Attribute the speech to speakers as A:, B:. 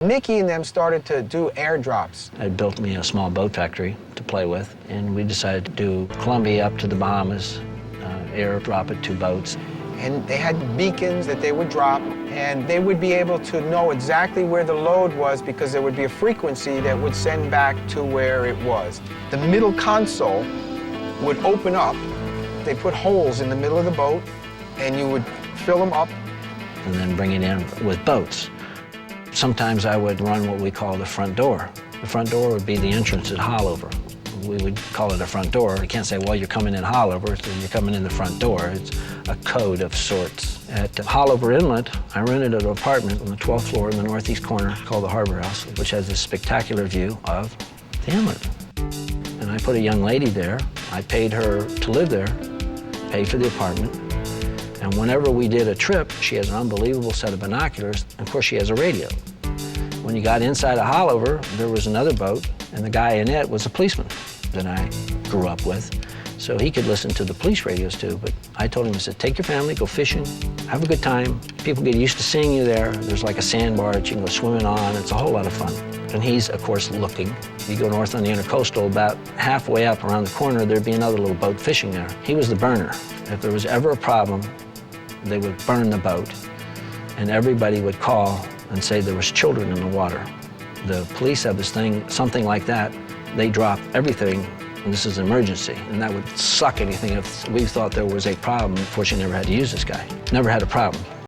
A: Mickey and them started to do airdrops.
B: I built me a small boat factory to play with, and we decided to do Colombia up to the Bahamas, airdrop it to boats.
A: And they had beacons that they would drop, and they would be able to know exactly where the load was because there would be a frequency that would send back to where it was. The middle console would open up. They put holes in the middle of the boat, and you would fill them up.
B: And then bring it in with boats. Sometimes I would run what we call the front door. The front door would be the entrance at Hollover. We would call it a front door. You can't say, well, you're coming in Hollover, so you're coming in the front door. It's a code of sorts. At Hollover Inlet, I rented an apartment on the 12th floor in the northeast corner called the Harbor House, which has a spectacular view of the inlet. And I put a young lady there. I paid her to live there, paid for the apartment. And whenever we did a trip, she has an unbelievable set of binoculars. And of course, she has a radio. When you got inside of Hollover, there was another boat, and the guy in it was a policeman that I grew up with. So he could listen to the police radios too. But I told him, I said, take your family, go fishing, have a good time. People get used to seeing you there. There's like a sandbar that you can go swimming on. It's a whole lot of fun. And he's, of course, looking. You go north on the intercoastal, about halfway up around the corner, there'd be another little boat fishing there. He was the burner. If there was ever a problem, they would burn the boat, and everybody would call and say there was children in the water. The police have this thing, something like that, they drop everything, and this is an emergency, and that would suck anything if we thought there was a problem. Unfortunately, never had to use this guy. Never had a problem.